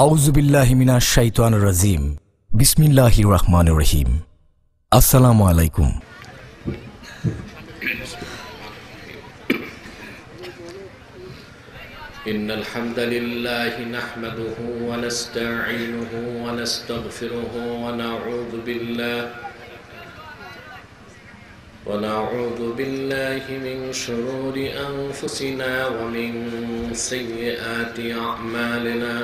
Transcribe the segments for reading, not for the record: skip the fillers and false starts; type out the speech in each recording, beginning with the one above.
আউযু বিল্লাহি মিনাশ শাইতানির রাজিম। বিসমিল্লাহির রহমানির রহিম। আসসালামু আলাইকুম। ইন্নাল হামদালিল্লাহি নাহমাদুহু ওয়া নাস্তাঈনুহু ওয়া নাস্তাগফিরুহু ওয়া নাউযু বিল্লাহি মিন শুরুরি আনফুসিনা ওয়া মিন সাইয়্যাতি আ'মালিনা।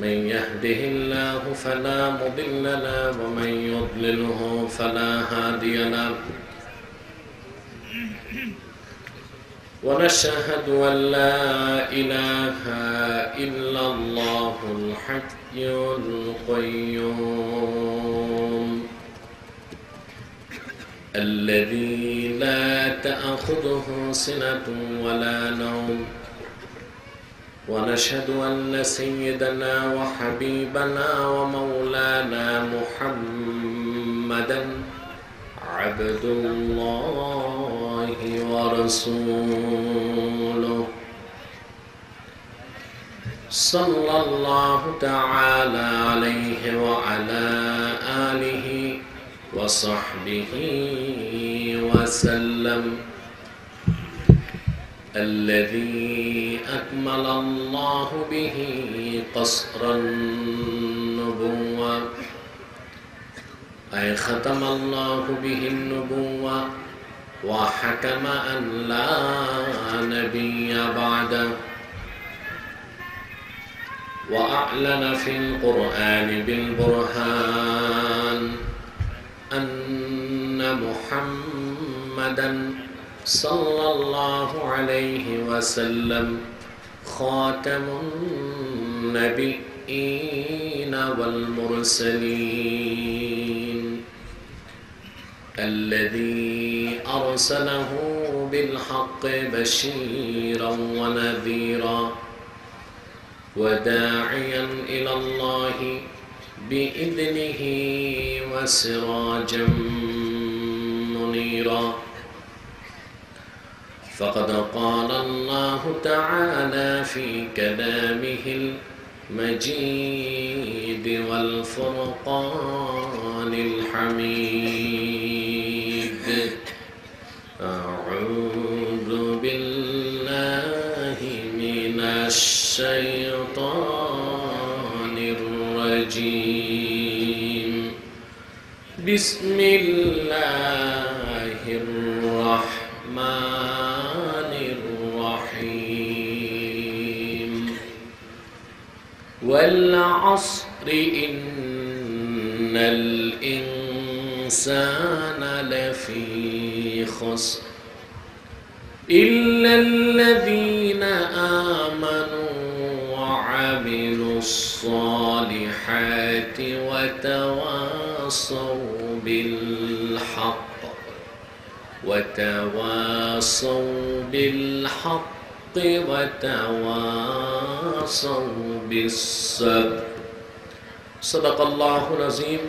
من يهده الله فلا مضل له ومن يضلله فلا هادي له ونشهد أن لا إله إلا الله الحي القيوم الذي لا تأخذه سنة ولا نوم ونشهد أن سيدنا وحبيبنا ومولانا محمدا عبد الله ورسوله صلى الله تعالى عليه وعلى آله وصحبه وسلم الذي أكمل الله به قصر النبوة أي ختم الله به النبوة وحكم أن لا نبي بعده وأعلن في القرآن بالبرهان أن محمدا صلى الله عليه وسلم خاتم النبيين والمرسلين الذي أرسله بالحق بشيرا ونذيرا وداعيا إلى الله بإذنه وسراجا منيرا. فقد قال الله تعالى في كلامه المجيد والفرقان الحميد: أعوذ بالله من الشيطان الرجيم. بسم الله الرحمن الرحيم. والعصر إن الإنسان لفي خسر إلا الذين آمنوا وعملوا الصالحات وتواصوا بالحق وتواصوا بالصبر. صدق الله العظيم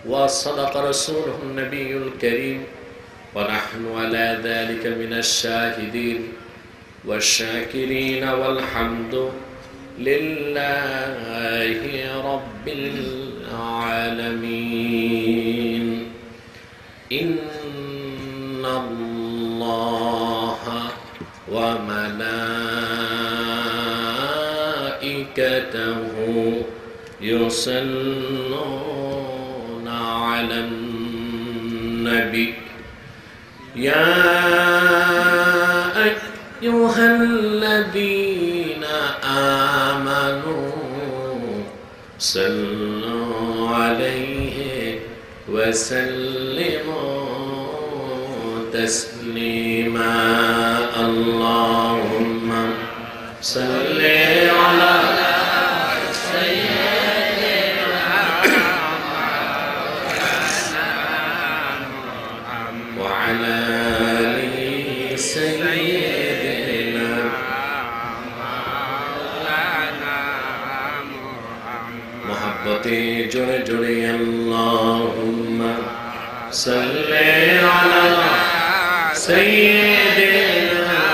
وصدق رسوله النبي الكريم ونحن على ذلك من الشاهدين والشاكرين والحمد لله رب العالمين. إن الله وملائكته يصلون على النبي يا أيها الذين آمنوا صلوا عليه وسلموا تسليما. اللهم صل على سيدنا وعلى آل سيدنا محبتي جڑ جڑی. اللهم صل على سيدنا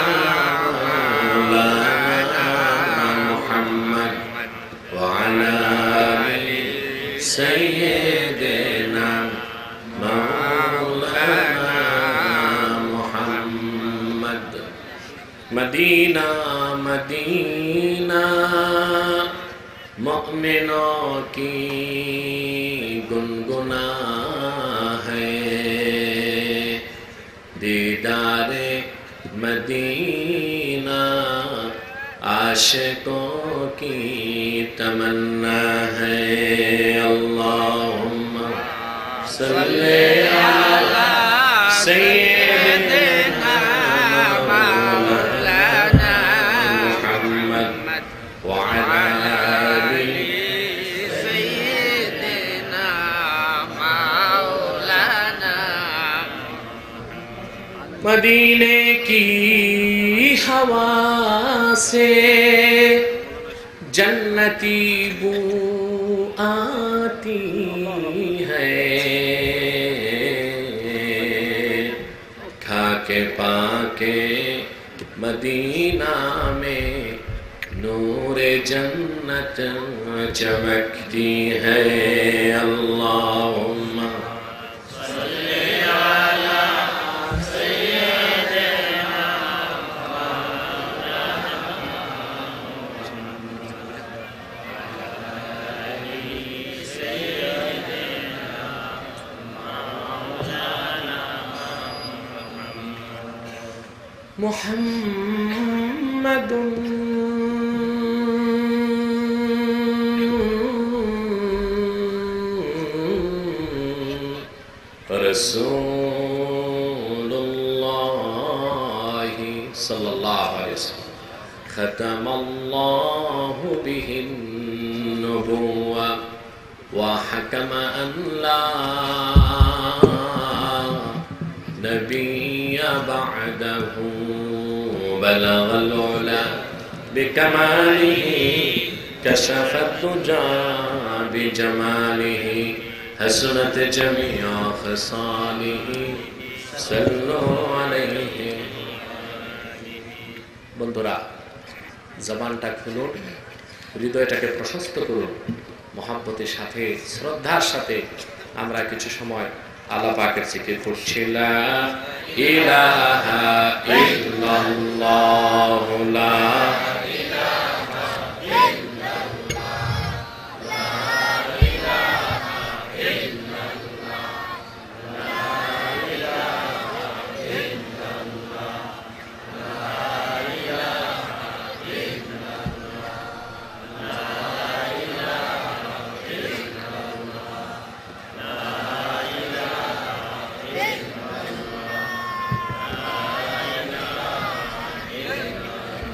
मदीना मदीना मुमिनों की गुनगुना है, दीदारे मदीना आशिकों की तमन्ना है। अल्लाहुम्मा सल्ली अला सय्यिदिना मौलाना मुहम्मद व अला आलि सय्यिदिना मौलाना। मदीने की हवा से जन्नती बू आती है, खाके पाके मदीना में नूरे जन्नत चमकती है। अल्लाहुम्मा सल्ली अला मुहम्मदुन रसूलुल्लाहि सल्लल्लाहु अलैहि वसल्लम खतमल्लाहु बिहिन नुबुव्वा व हकम अन ला नबिय्य बअदहु बलगल उला बिकमालिही कशफत दुजा बिजमालिही हसनत जमीअ खसालिही सल्लु अलैहि। বন্ধুরা, জবানটা খুলুন, হৃদয়টাকে প্রশস্ত করুন, মহব্বতের সাথে শ্রদ্ধার সাথে আমরা কিছু সময় আল্লাহ পাকের জিকির করছি। লা ইলাহা ইল্লাল্লাহ লা ইলাহা ইল্লাল্লাহ লা ইলাহা ইল্লাল্লাহ লা ইলাহা ইল্লাল্লাহ লা ইলাহা ইল্লাল্লাহ লা ইলাহা ইল্লাল্লাহ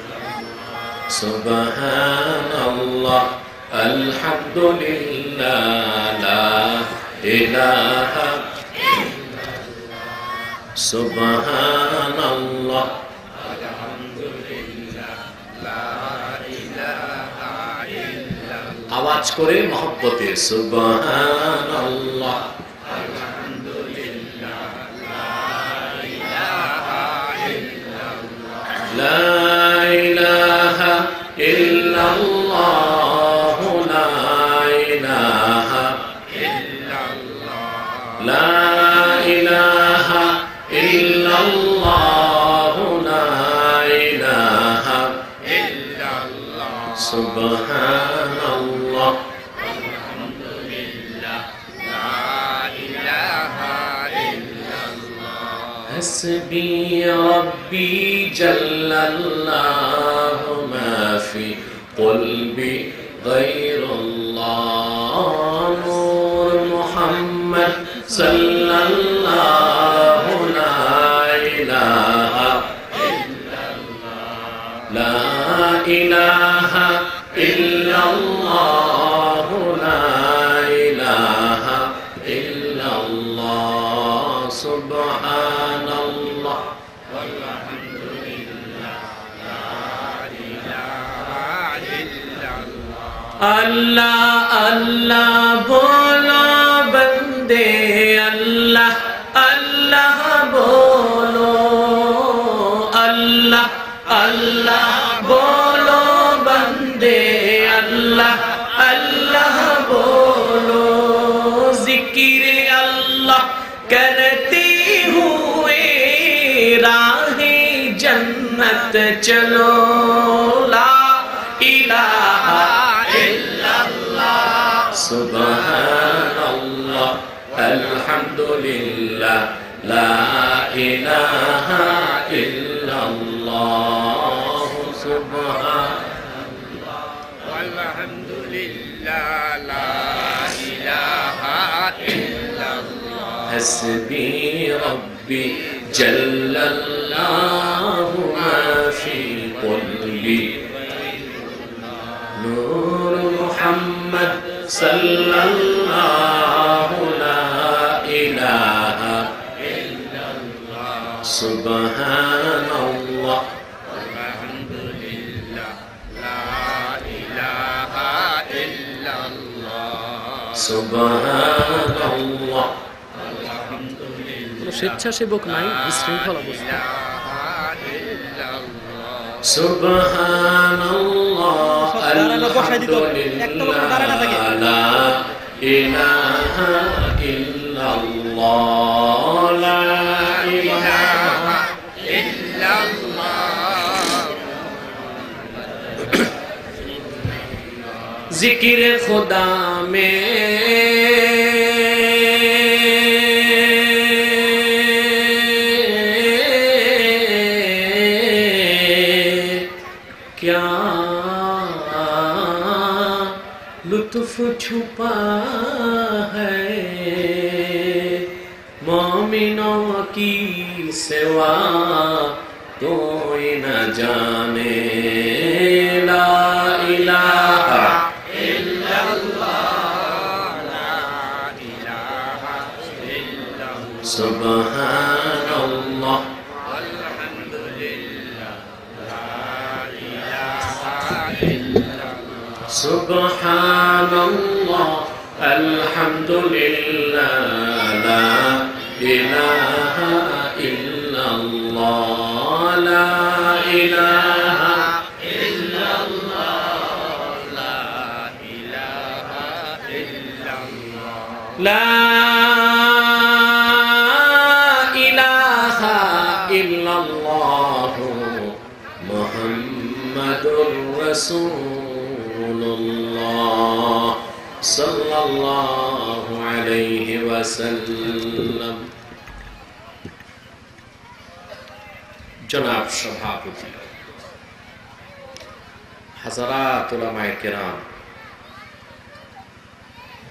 লা সুবহানাল্লাহ আলহামদুলিল্লাহ লা ইলাহা ইল্লাল্লাহ সুবহানাল্লাহ আলহামদুলিল্লাহ লা ইলাহা ইল্লাল্লাহ। আওয়াজ করে মহব্বতে সুবহানাল্লাহ আলহামদুলিল্লাহ লা ইলাহা ইল্লাল্লাহ লা ইলাহা ইল্লাল্লাহ লা ইলাহা ইল্লাল্লাহ লা ইলাহা ইল্লাল্লাহ সুবহানাল্লাহ আলহামদুলিল্লাহ লা ইলাহা ইল্লাল্লাহ হাসবি রাব্বি জাল্লাল্লাহু মা ফি কলবি গায়রুল্লাহ নূর মুহাম্মদ সাল্লাল্লাহু লা ইলাহা ইল্লাল্লাহ লা ইলাহা ইল্লাল্লাহ লা ইলাহা ইল্লাল্লাহ সুবহানাল্লাহ ওয়ালহামদুলিল্লাহ লা ইলাহা ইল্লাল্লাহ। আল্লাহ আল্লাহ বলো বন্দে আল্লাহ আল্লাহ বলো, আল্লাহ আল্লাহ বলো বন্দে আল্লাহ আল্লাহ বলো, জিকির আল্লাহ করती हूँ कहते चलो ला इलाहा इल्लल्लाह सुबहानल्लाह अल्हम्दुलिल्लाह ला इलाहा इल्लल्लाह सुबहानल्लाह वल्हम्दुलिल्लाह ला इलाहा इल्लल्लाह हस्बी रब्बी जल्लल्लाहु मा फी क़ल्बी नूर मुहम्मद सल्लल्लाहु ला इलाहा इल्लल्लाह सुबहानल्लाह वल्हम्दुलिल्लाह ला इलाहा इल्लल्लाह सुबहानल्लाह স্বেচ্ছাসেবক নাই, বিশৃঙ্খল অবস্থা। সুবহানাল্লাহ আলহামদুলিল্লাহ লা ইলাহা ইল্লাল্লাহ লা ইলাহা ইল্লাল্লাহ জিকিরে খুদা মে लुत्फ छुपा है मोमिनों की सिवा कोई न जाने ला इलाहा इल्लल्लाह ला इलाहा इल्लल्लाह सुबहानल्लाह वल्हम्दुलिल्लाह ला इलाहा इल्लल्लाह सुबहानल्लाह अल्हम्दुलिल्लाह ला इलाहा इल्लल्लाह ला इलाहा इल्लल्लाह ला इलाहा इल्लल्लाह ला इलाहा इल्लल्लाह मुहम्मदुर रसूलुल्लाह सल्लल्लाहु अलैहि वसल्लम। जनाब सभापति, हज़रात उलमाए किराम,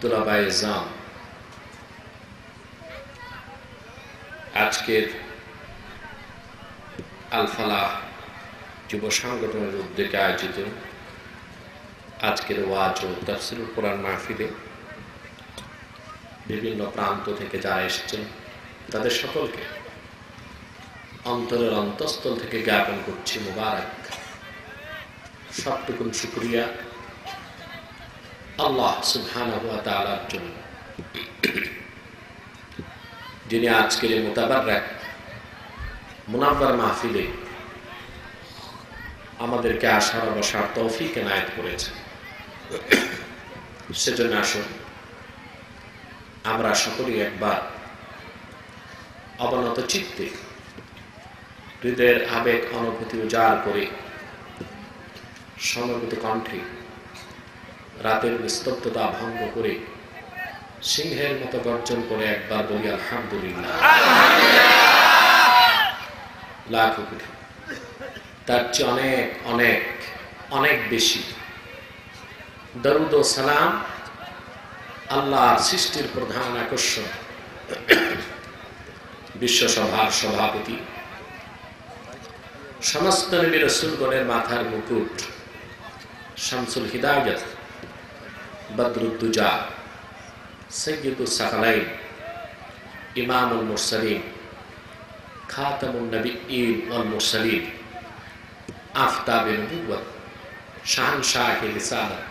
तुलबाए जाम, আজকের আল ফালাহ যুব সংগঠনের উদ্যোগে আয়োজিত আজকের ওয়াজ ও তাফসীরুল কোরআন মাহফিলে বিভিন্ন প্রান্ত থেকে যারা এসেছেন তাদের সকলকে অন্তরের অন্তঃস্থল থেকে জ্ঞাপন করছি মুবারক। সবটুকুন শুকরিয়া আল্লাহ সুবহানাহু ওয়া তাআলার জন্য, যিনি আজকের এই মুতাবাররাক মুনাব্বার মাহফিলে আমাদেরকে আসার বসার তৌফিক এনায়েত করেছেন। সেজন্য আসুন আমরা সকলেই একবার অবনত চিত্তে হৃদয়ের আবেগ অনুভূতি উজাড় করে সমবেত কণ্ঠে রাতের নিস্তব্ধতা ভঙ্গ করে সিংহের মতো গর্জন করে একবার বলি আলহামদুলিল্লাহ। লাখ কোটি, তার চেয়ে অনেক অনেক অনেক বেশি দরুদ ও সালাম আল্লাহর সৃষ্টির প্রধান আকর্ষণ বিশ্বসভার সভাপতি, সমস্ত নবী রাসূলগণের মাথার মুকুট, শামসুল হিদায়াত, বদরুদ্দুজা, সৈয়দুস সাকালাইন, ইমামুল মুরসালিন, খাতামুন নবিয়্যিন ওয়াল মুরসালিন, আফতাবে নবুওয়াত, শাহনশাহে রিসালাত,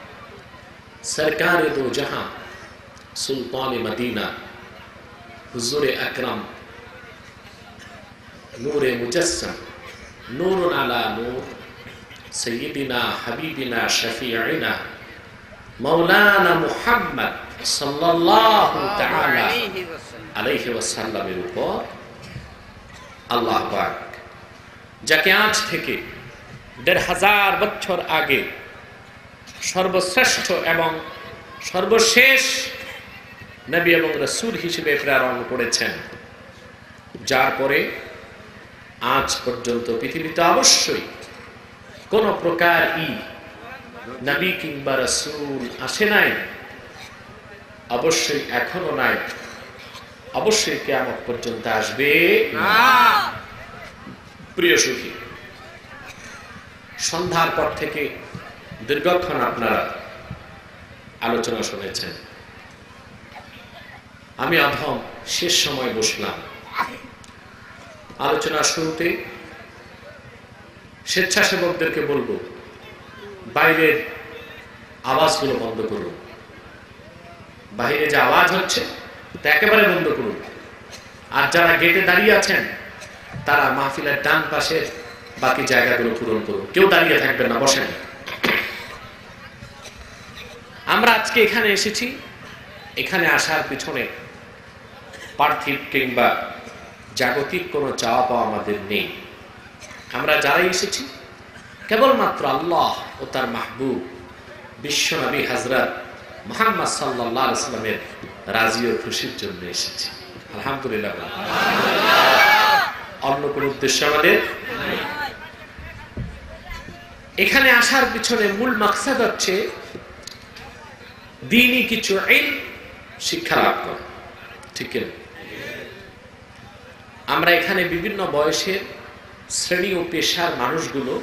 সরকারে দো জাহান, সুলতানে মদিনা, হুজুরে আকরাম, নূরে মুজাসসাম, নূরুন আলা নূর, সৈয়দিনা হাবিবিনা শফিঈনা মাওলানা মুহাম্মদ সাল্লাল্লাহু তাআলা আলাইহি ওয়াসাল্লামের উপর আল্লাহ পাক যাকে আজ থেকে 1500 বছর আগে সর্বশ্রেষ্ঠ এবং সর্বশেষ নবী এবং রাসূল হিসেবে প্রেরণ করেছেন, যার পরে আজ পর্যন্ত পৃথিবীতে অবশ্যই কোন প্রকার নবী কিংবা রাসূল আসে নাই, অবশ্যই এখনো নাই, অবশ্যই কিয়ামত পর্যন্ত আসবে না। প্রিয় সুখী, সন্ধ্যার পর থেকে দীর্ঘক্ষণ আপনারা আলোচনা শুনেছেন। আমি অধম শেষ সময় বসলাম। আলোচনা শুরুতে স্বেচ্ছাসেবকদেরকে বলবো, বাইরের আওয়াজগুলো বন্ধ করুন। বাইরে যে আওয়াজ হচ্ছে তা একেবারে বন্ধ করুন। আর যারা গেটে দাঁড়িয়ে আছেন তারা মাহফিলের ডান পাশে বাকি জায়গাগুলো পূরণ করুন। কেউ দাঁড়িয়ে থাকবেন না, বসেন। আমরা আজকে এখানে এসেছি, এখানে আসার পিছনে পার্থিব কিংবা জাগতিক কোনো চাওয়া পাওয়া আমাদের নেই। আমরা যারাই এসেছি কেবলমাত্র আল্লাহ ও তার মাহবুব বিশ্ব নবী হযরত মুহাম্মদ সাল্লাল্লাহু আলাইহি ওয়াসাল্লামের রাজি ও খুশির জন্য এসেছি। আলহামদুলিল্লাহ। অন্য কোনো উদ্দেশ্য আমাদের নেই। এখানে আসার পিছনে মূল মাকসাদ হচ্ছে দ্বীনি কিছু ইলম শিক্ষা লাভ করা, ঠিক না? আমরা এখানে বিভিন্ন বয়সের শ্রেণী ও পেশার মানুষগুলো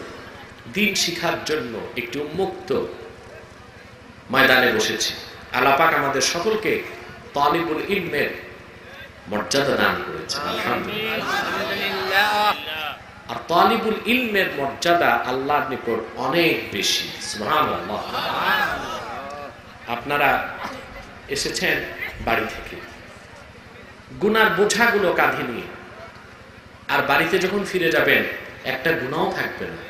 দ্বীন শিখার জন্য একটি উন্মুক্ত ময়দানে বসেছি। আল্লাহ পাক আমাদের সকলকে তালিবুল ইলমের মর্যাদা দান করেছেন, আলহামদুলিল্লাহ। আর তালিবুল ইলমের মর্যাদা আল্লাহর নিকট অনেক বেশি, সুবহানাল্লাহ। আপনারা এসেছেন বাড়ি থেকে গুনার বোঝাগুলো কাঁধে নিয়ে, আর বাড়িতে যখন ফিরে যাবেন একটা গুনাহও থাকবে না।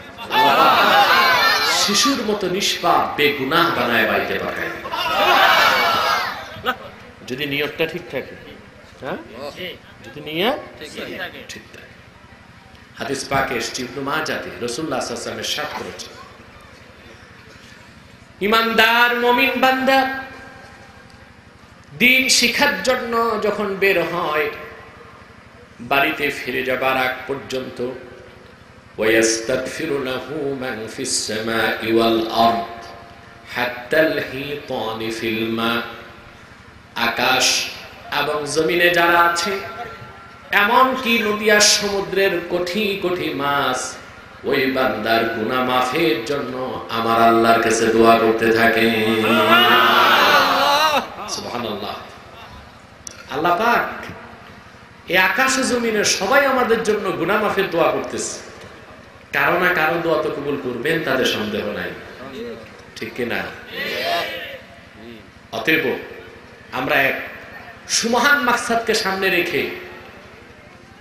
শিশুর মতো নিষ্পাপ বেগুনাহ বানায় বাড়িতে পাঠায়, যদি নিয়তটা ঠিক থাকে। হ্যাঁ, যদি নিয়ত ঠিক থাকে। হাদিস পাকে এসেছে, ইবনে মাজাতে রাসূলুল্লাহ সাল্লাল্লাহু আলাইহি ওয়াসাল্লাম ইরশাদ করেছেন, ঈমানদার মুমিন বান্দা দ্বীন শিখার জন্য যখন বের হয়, বাড়িতে ফিরে যাবার আগ পর্যন্ত ওয়াস্তাগফিরু লাহু মান ফিস সামাই ওয়াল আরদ হাত্তাল হিতানি ফিল মা, আকাশ এবং জমিনে যারা আছে, এমন কি নদী আর সমুদ্রের কোটি কোটি মাছ ওই বান্দার গুনাহ মাফের জন্য আমার আল্লাহর কাছে দোয়া করতে থাকে। সুবহানাল্লাহ। আল্লাহ পাক এই আকাশ ও জমিনের সবাই আমাদের জন্য গুনাহ মাফের দোয়া করতেছে। কারো না কারো দোয়া তো কবুল করবেন, তাদের সন্দেহ নাই, ঠিক কি না? অতএব আমরা এক সুমহান মাকসাদকে সামনে রেখে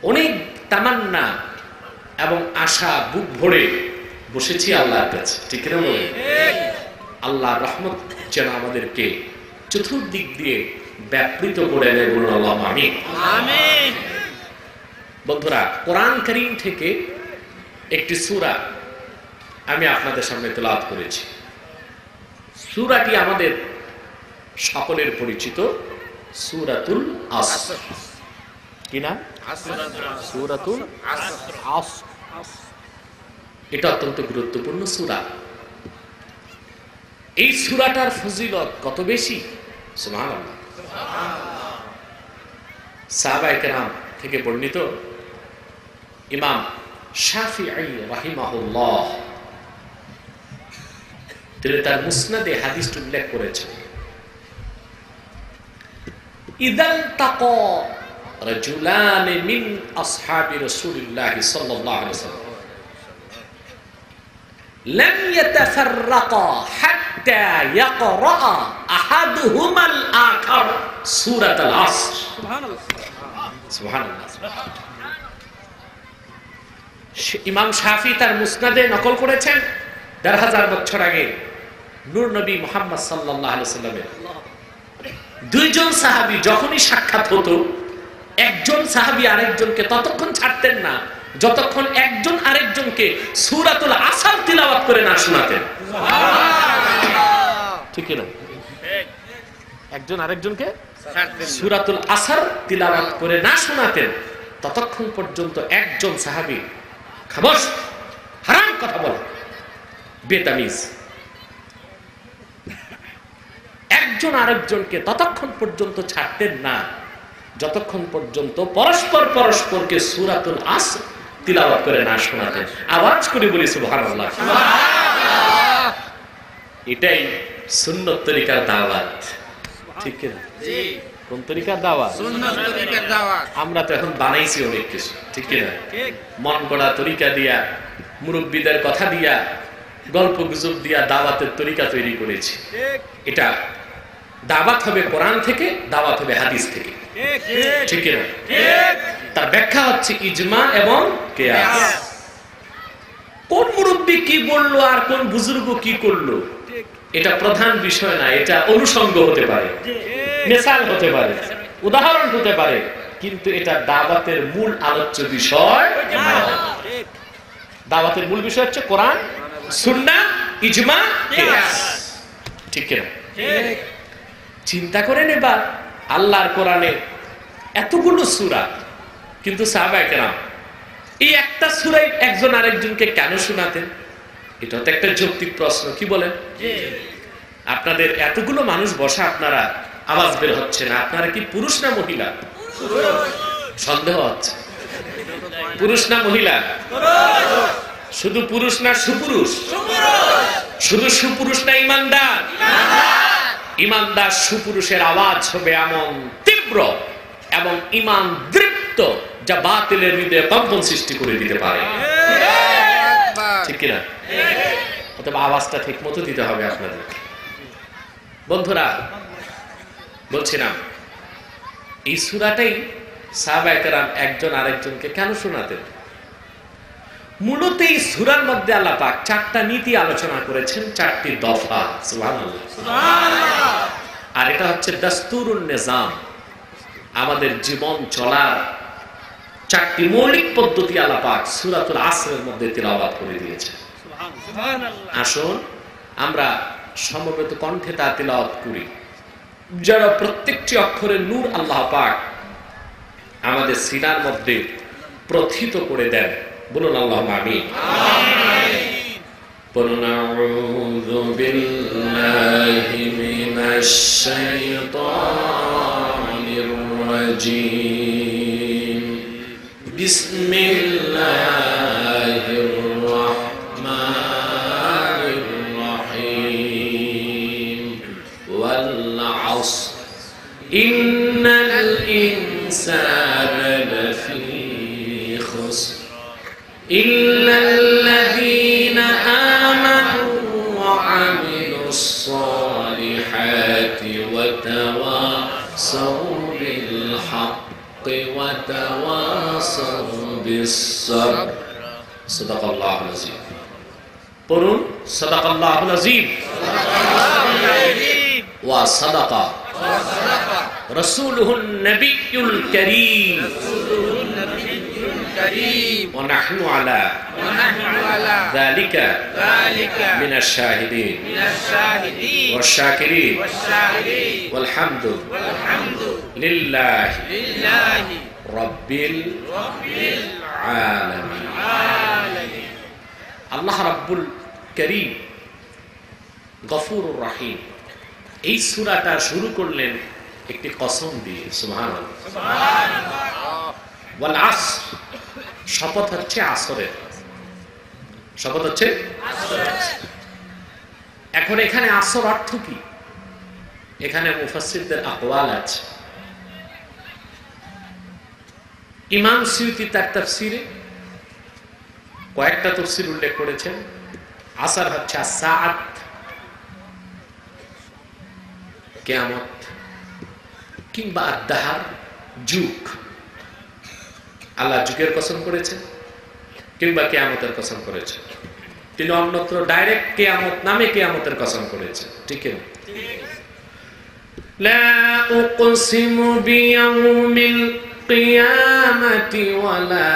অনেক তামান্না এবং আশা বুক ভরে বসেছি আল্লাহর কাছে, ঠিক না বলেন? আল্লাহর রহমত যেন আমাদেরকে চতুর্দিক দিয়ে ব্যাপৃত করে নেয়, বলুন আল্লাহুম্মা আমিন। আমিন। বন্ধুরা, কোরআন কারীম থেকে একটি সূরা আমি আপনাদের সামনে তেলাওয়াত করেছি। সূরাটি আমাদের সকলের পরিচিত সূরাতুল আসর। কি নাম? সূরাতুল আসর। এটা অত্যন্ত গুরুত্বপূর্ণ সূরা। এই সূরাটার ফজিলত কত বেশি, সুবহানাল্লাহ। সাহাবায়ে কেরাম থেকে বর্ণিত ইমাম শাফিঈ রাহিমাহুল্লাহ তিনি তার মুসনাদে হাদিসটি উল্লেখ করেছেন, ইদাল তাকা রাজুলান মিন আসহাবি রাসূলিল্লাহ সাল্লাল্লাহু আলাইহি ওয়াসাল্লাম লাম ইয়াতাফাররাকা হাত্তা ইয়াকরা আহাদুহুমাল আখার সূরাতুল আসর। সুবহানাল্লাহ, সুবহানাল্লাহ। ইমাম শাফি তার মুসনাদে নকল করেছেন ১৫০০ বছর আগে নূর নবী মুহাম্মদ সাল্লাল্লাহু আলাইহি ওয়াসাল্লামের দুইজন সাহাবী যখনই সাক্ষাৎ হতো, একজন সাহাবী আরেকজনকে ততক্ষণ ছাড়তেন না যতক্ষণ একজন আরেকজনকে সূরাতুল আসর তিলাওয়াত করে না শোনাতেন। ঠিক না? একজন আরেকজনকে সূরাতুল আসর তিলাওয়াত করে না শোনাতেন, ততক্ষণ পর্যন্ত একজন সাহাবী খামোশ, হারাম কথা বলে, বেতামিজ, একজন আরেকজনকে ততক্ষণ পর্যন্ত ছাড়তেন না যতক্ষণ পর্যন্ত পরস্পর পরস্পরকে সূরাতুল আসর তিলাওয়াত করে না শোনাতেন। আওয়াজ করে বলি সুবহানাল্লাহ। এটাই সুন্নত তরিকার দাওয়াত। ঠিক না? কোন তরিকার দাওয়াত? সুন্নত তরিকার দাওয়াত। আমরা তো এখন বানাইছি অনেক কিছু, ঠিক না? মন গড়া তরিকা দিয়া, মুরব্বিদের কথা দিয়া, গল্প গুজব দিয়া দাওয়াতের তরিকা তৈরি করেছি। এটা দাওয়াত হবে কোরআন থেকে, দাওয়াত হবে হাদিস থেকে, ঠিক না? তার ব্যাখ্যা হচ্ছে ইজমা এবং কিয়াস। কোন মুরব্বি কি বললো আর কোন বুজুর্গ কি করলো এটা প্রধান বিষয় না, এটা অনুষঙ্গ হতে পারে, মিসাল হতে পারে, উদাহরণ হতে পারে, কিন্তু এটা দাওয়াতের মূল আলোচ্য বিষয় নয়। দাওয়াতের মূল বিষয় হচ্ছে কোরআন, সুন্নাহ, ইজমা, কিয়াস, ঠিক না? চিন্তা করে নেবা, আল্লাহর কোরআনে এতগুলো সূরা, কিন্তু সাহাবায়ে কেরাম এই একটা সূরাই একজন আরেকজনকে কেন শোনাতেন? এটা তো একটা যৌক্তিক প্রশ্ন, কি বলেন? আপনাদের এতগুলো মানুষ বসা, আপনারা আওয়াজ বের হচ্ছে না, আপনারা কি পুরুষ না মহিলা? সন্দেহ হচ্ছে। পুরুষ না মহিলা? শুধু পুরুষ না সুপুরুষ? শুধু সুপুরুষ না ইমানদার? ইমানদার সুপুরুষের আওয়াজ হবে এমন তীব্র এবং ইমান দৃপ্ত, যা বাতিলের হৃদয়ে কম্পন সৃষ্টি করে দিতে পারে, ঠিক কিনা? অতএব আওয়াজটা ঠিক মতো দিতে হবে আপনাদের। বন্ধুরা, বলছিলাম এই সূরাটাই সাহাবায়ে কেরাম একজন আরেকজনকে কেন শোনাতেন? মূলত এই সূরার মধ্যে আল্লাহ পাক চারটা নীতি আলোচনা করেছেন, চারটি দফা। সুবহানাল্লাহ, সুবহানাল্লাহ। আর এটা হচ্ছে দাস্তুরুন নিজাম, আমাদের জীবন চলার চারটি মৌলিক পদ্ধতি আল্লাহ পাক সূরাতুল আসরের মধ্যে তিলাওয়াত করে দিয়েছেন। সুবহানাল্লাহ। আসুন আমরা সমবেত কণ্ঠে তা তিলাওয়াত করি, যারা প্রত্যেকটি অক্ষরে নূর আল্লাহ পাক আমাদের সিনার মধ্যে প্রথিত করে দেন। বলুন আল্লাহুম্মা আমিন। বলুন আউযু বিল্লাহি মিনাশ শাইতানির রাজীম। বিসমিল্লাহির রাহমানির রাহিম। ওয়াল আসর ইন্নাল ইনসানা লাফী খুসর إلا الذين آمنوا وعملوا الصالحات وتواصوا بالحق وتواصوا بالصبر صدق الله العظيم. قولوا صدق الله العظيم وصدق رسوله النبي الكريم ونحن على ذلك من الشاهدين والشاكرين والحمد لله رب العالمين. الله رب الكريم গফুরুর রহিম। এই সূরাটা শুরু করলেন একটি কসম দিয়ে, সুবহানাল্লাহ, সুবহানাল্লাহ। ওয়াল আসর, শপথ হচ্ছে আসরের, শপথ হচ্ছে আসরের। এখন এখানে আসর অর্থ কি? এখানে মুফাসসিরদের আকওয়াল আছে। ইমাম সুয়ুতী তার তাফসীরে কয়েকটা তাফসীর উল্লেখ করেছেন। আসর হচ্ছে আস-সাআত, কিয়ামত, কিংবা আদ-দাহার, যুগ। আল্লাহ যুগের কসম করেছেন কিংবা কিয়ামতের কসম করেছেন। তিনি অন্যত্র ডাইরেক্ট কিয়ামত নামে কিয়ামতের কসম করেছেন, ঠিক না? লা উকসিমু বিয়াউমিল কিয়ামাতি ওয়ালা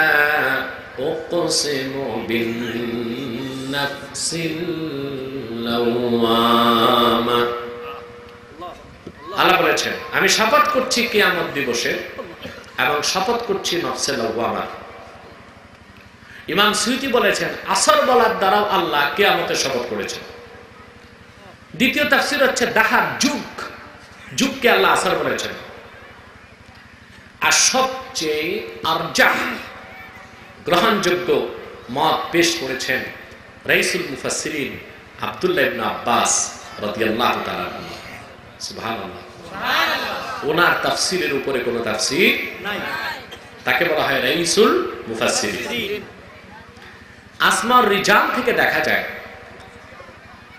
উকসিমু বিন-নাফসিল লাওয়ামা। আল্লাহ বলেছেন আমি শপথ করছি কিয়ামত দিবসে এবং শপথ করছি নফসে লাওয়ামা। ইমাম সুয়ুতি বলেছেন আসর বলার দ্বারাও আল্লাহ কিয়ামতের শপথ করেছেন। দ্বিতীয় তাফসীর হচ্ছে দাহার যুগ, যুগকে আল্লাহ আসর বলেছেন। আর সবচেয়ে আরজাহ গ্রহণযোগ্য মত পেশ করেছেন রাইসুল মুফাসসিরিন আব্দুল্লাহ ইবনে আব্বাস রাদিয়াল্লাহু তাআলা আনহু। সুবহানাল্লাহ, ওনার তাফসীরের উপরে কোনো তাফসীর নাই, তাকে বলা হয় রাইসুল মুফাসসিরিন। আসমাউর রিজাল থেকে দেখা যায়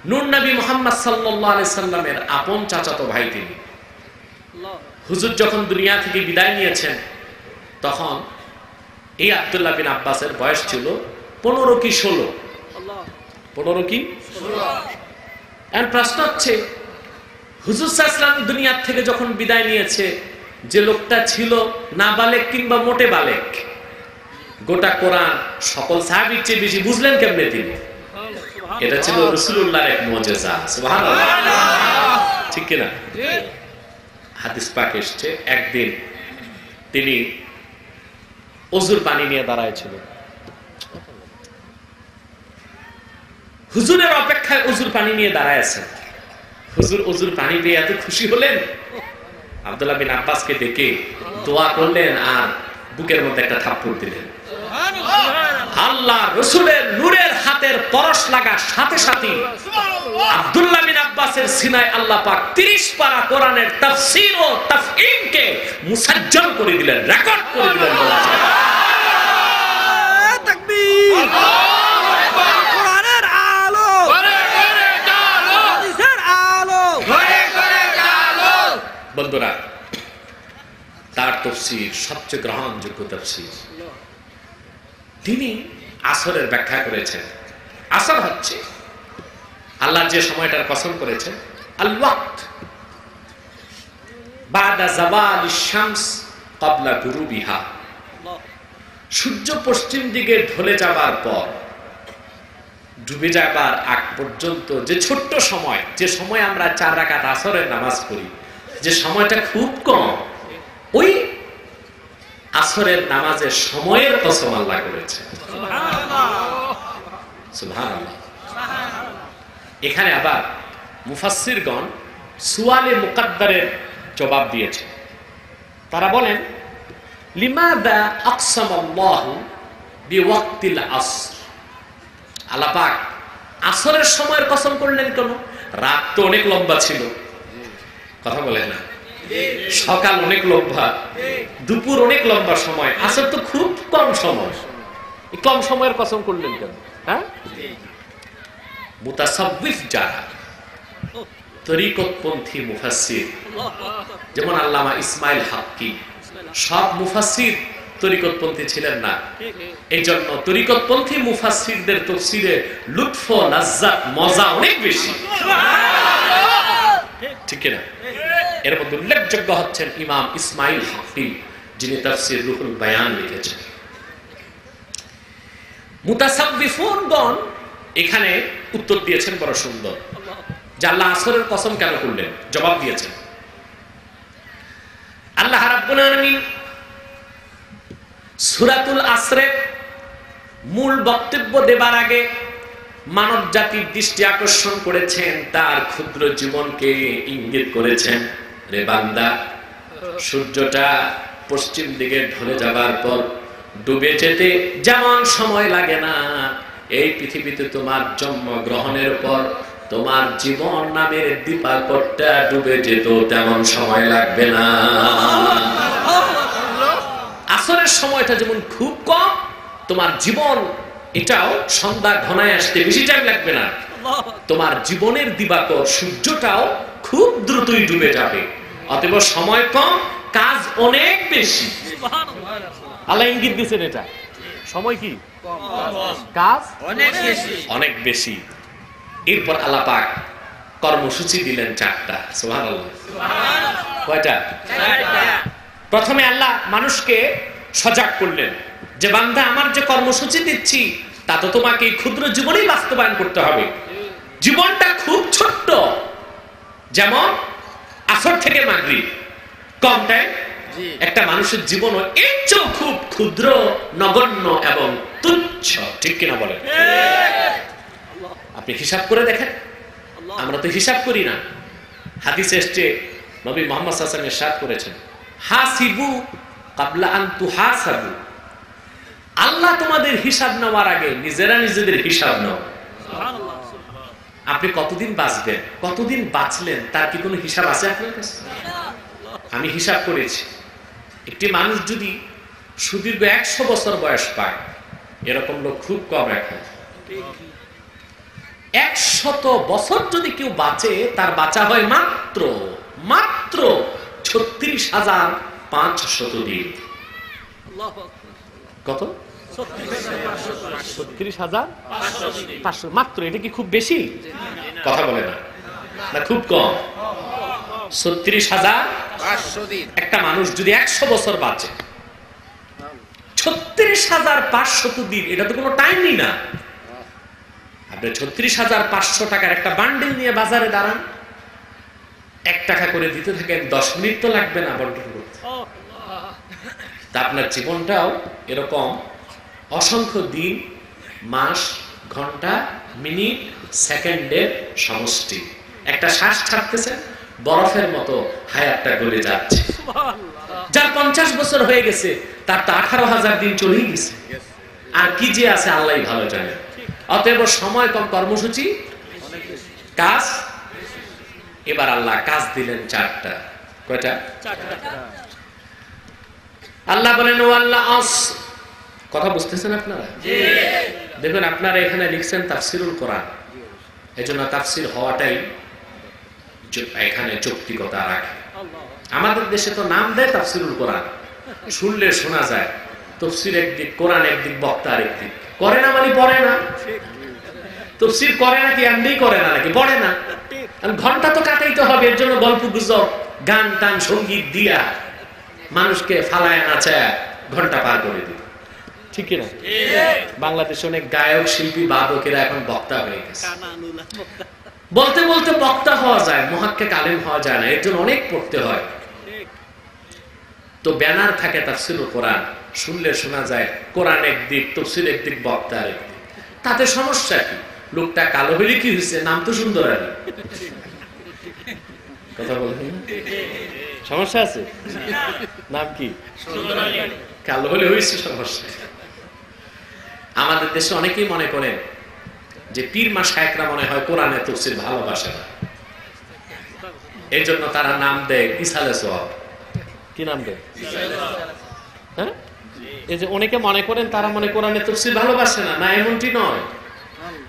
নূর নবী মুহাম্মদ সাল্লাল্লাহু আলাইহি সাল্লামের আপন চাচাতো ভাই তিনি। হুজুর যখন দুনিয়া থেকে বিদায় নিয়েছেন তখন এই আব্দুল্লাহ বিন আব্বাসের বয়স ছিল 15 কি 16। 15 কি 16। এখন প্রশ্ন হচ্ছে হুজুর সাল্লাল্লাহু আলাইহি সাল্লাম দুনিয়া থেকে যখন বিদায় নিয়েছে যে লোকটা ছিল নাবালেগ কিংবা মোটে বালেগ, গোটা কোরআন সকল সাহাবীর চেয়ে বেশি বুঝলেন কেমনে তিনি? এটা ছিল রাসূলুল্লাহর এক মুজিজা। সুবহানাল্লাহ, ঠিক কিনা? হাদিস পাকে এসেছে একদিন তিনি ওযুর পানি নিয়ে দাঁড়ায়ছিল, হুজুরের অপেক্ষায় ওযুর পানি নিয়ে দাঁড়ায় আছেন। হুজুর ওযুর পানি পেয়ে এত খুশি হলেন, আব্দুল্লাহ বিন আব্বাসকে ডেকে দোয়া করলেন আর বুকের মধ্যে একটা থাপ্পড় দিলেন। আল্লাহ রাসূলের নূরের হাতের পরশ লাগার সাথে সাথে আব্দুল্লাহ বিন আব্বাসের সিনায় আল্লাহ পাক 30 পারা কোরআনের তাফসীর ও তাফহিমকে মুসাজ্জাল করে দিলেন, রেকর্ড করে দিলেন। তাকবীর, আল্লাহু আকবার। কোরআনের আলো ঘরে ঘরে জালো, হাদিসের আলো ঘরে ঘরে জালো। বন্ধুরা, তার তাফসীর সবচেয়ে গ্রহণযোগ্য তাফসীর। তিনি আসরের ব্যাখ্যা করেছেন। আসর হচ্ছে আল্লাহ যে সময়টার কসম করেছেন, আল ওয়াক্ত বাদা যাওয়ালিশ শামস ক্বাবলা গুরুবিহা, সূর্য পশ্চিম দিকে ঢলে যাবার পর ডুবে যাবার আগ পর্যন্ত যে ছোট্ট সময়, যে সময় আমরা 4 রাকাত আসরের নামাজ পড়ি, যে সময়টা খুব কম, ওই আসরের নামাজের সময়ের কসম আল্লাহ করেছেন। সুবহানাল্লাহ। এখানে আবার মুফাসসিরগণ সুয়ালে মুকাদ্দারের জবাব দিয়েছে। তারা বলেন লিমাদা আকসামাল্লাহু বিওয়াক্তিল আসর, আল্লাহ পাক আসরের সময়ের কসম করলেন কেন? রাত তো অনেক লম্বা ছিল, কথা বলে না, সকাল অনেক লম্বা, দুপুর অনেক লম্বা সময়, আসর তো খুব কম সময়, এই কম সময়ের কসম করলেন কেন? হ্যাঁ, মুতাসাব্বিফ যারা তরিকতপন্থী মুফাসসির যেমন আল্লামা ইসমাইল হাক্কি, সব মুফাসসির তরিকতপন্থী ছিলেন না। এই জন্য তরিকতপন্থী মুফাসসিরদের তাফসীরে লুৎফ ও লাজ্জাত, মজা অনেক বেশি, ঠিক না? এর মধ্যে উল্লেখযোগ্য হচ্ছেন ইমাম ইসমাইল হাক্কি, যিনি তাফসীর রুহুল বায়ান লিখেছেন। মুতাসাব্বিফুনগণ এখানে উত্তর দিয়েছেন বড় সুন্দর, যে আল্লাহ আসরের কসম কেন করলেন? জবাব দিয়েছেন আল্লাহ রাব্বুল আলামিন সূরাতুল আসরে মূল বক্তব্য দেবার আগে মানব জাতির দৃষ্টি আকর্ষণ করেছেন, তার ক্ষুদ্র জীবনকে ইঙ্গিত করেছেন, রে বান্দা, সূর্যটা পশ্চিম দিকে ঢলে যাবার পর ডুবে যেতে যেমন সময় লাগে না, এই পৃথিবীতে তোমার জন্ম গ্রহণের পর তোমার জীবন নামের দীপাকরটা ডুবে যেত তেমন সময় লাগবে না। আসরের সময়টা যেমন খুব কম, তোমার জীবন এটাও সন্ধ্যা ঘনায় আসতে বেশি টাইম লাগবে না। তোমার জীবনের দিবাকর সূর্যটাও খুব দ্রুতই ডুবে যাবে, অতএব সময় কম, কাজ অনেক বেশি। আল্লাহ ইঙ্গিত দিয়েছেন এটা, সময় কি কম, কাজ অনেক বেশি, অনেক বেশি। এরপর আল্লাহ পাক কর্মসূচি দিলেন 4টা। সুবহানাল্লাহ। কয়টা? 4টা। প্রথমে আল্লাহ মানুষকে সজাগ করলেন যে বান্দা আমার যে কর্মসূচি দিচ্ছি তা তো তোমাকে এই ক্ষুদ্র জীবনেই বাস্তবায়ন করতে হবে। জীবনটা খুব ছোট্ট, যেমন আসর থেকে মাগরিব, কম টাইম। একটা মানুষের জীবনও এর চেয়েও খুব ক্ষুদ্র, নগণ্য এবং তুচ্ছ, ঠিক কিনা বলেন? আপনি হিসাব করে দেখেন, আমরা তো হিসাব করি না। হাদিসে এসছে, নবী মুহাম্মদ সাল্লাল্লাহু আলাইহি ওয়াসাল্লাম ইরশাদ করেছেন, হাসিবু ক্বাবলা আন তুহাসাবু। আল্লাহ তোমাদের হিসাব নেওয়ার আগে নিজেরা নিজেদের হিসাব নাও। আপনি কতদিন বাঁচবেন, কতদিন বাঁচলেন, তার কি কোনো হিসাব আছে আপনার কাছে? আমি হিসাব করেছি, একটি মানুষ যদি সুদীর্ঘ 100 বছর বয়স পায়, এরকম লোক খুব কম এখন। 100 বছর যদি কেউ বাঁচে, তার বাঁচা হয় মাত্র 36,500 দিন। কত? 36,500 মাত্র। এটা কি খুব বেশি? কথা বলে না, না খুব কম। 36,500 দিন। একটা মানুষ যদি 100 বছর বাঁচে, 36,500 দিন, এটা তো কোনো টাইমই না। আপনি 36,500 টাকার একটা বান্ডিল নিয়ে বাজারে দাঁড়ান, 1 টাকা করে দিতে থাকেন, 10 মিনিট তো লাগবে না বন্টন করতে। তা আপনার জীবনটাও এরকম অসংখ্য দিন, মাস, ঘন্টা, মিনিট, সেকেন্ডের সমষ্টি। একটা শ্বাস ছাড়তেছেন, বরফের মতো হায়াতটা গলে যাচ্ছে। যার 50 বছর হয়ে গেছে, তার তো 18,000 দিন চলেই গেছে, আর কি যে আছে আল্লাহই ভালো জানে। অতএব সময় কম, কর্মসূচি, কাজ। এবার আল্লাহ কাজ দিলেন 4টা। কয়টা? আল্লাহ বলেন ওয়াল্লাহ আস। কথা বুঝতেছেন আপনারা? দেখুন, আপনারা এখানে লিখছেন তাফসিরুল কোরআন, এজন্য তাফসির হওয়াটাই এখানে যৌক্তিকতা রাখে। আমাদের দেশে তো নাম দেয় তাফসিরুল কোরআন, শুনলে শোনা যায় তাফসির একদিক, কোরআন একদিক, বক্তা আরেকদিক। করে না মানে পড়ে না। তাফসির করে নাকি এমনি করে না, নাকি পড়ে না? ঘন্টা তো কাটাইতে হবে, এর জন্য গল্প গুজব, গান টান, সঙ্গীত দিয়া মানুষকে ফালায় নাচায় ঘন্টা পার করে দিত, ঠিক কিনা? বাংলাদেশে অনেক গায়ক, শিল্পী, বাদকেরা এখন বক্তা হয়ে গেছে। বলতে বলতে বক্তা হওয়া যায়, মুহাক্কিক আলেম হওয়া যায় না, এর জন্য অনেক পড়তে হয়। তো ব্যানার থাকে তাফসিরুল কোরআন, শুনলে শোনা যায় কোরআন একদিক, তাফসির একদিক, বক্তা আরেকদিক। তাতে সমস্যা কি? লোকটা কালো হলে কি হয়েছে? নাম তো সুন্দর আলী। কথা বলেন, সমস্যা আছে? নাম কি? কালো হলে হয়েছে সমস্যা। আমাদের দেশে অনেকেই মনে করেন যে পীর মাশায়েখরা মনে হয় কোরআনের তাফসীর ভালোবাসে না, এর জন্য তারা নাম দেয় ইসালে সওয়াব। কি নাম দেয়? হ্যাঁ, এই যে অনেকে মনে করেন তারা মনে কোরআনের তাফসীর ভালোবাসে না। না, এমনটি নয়।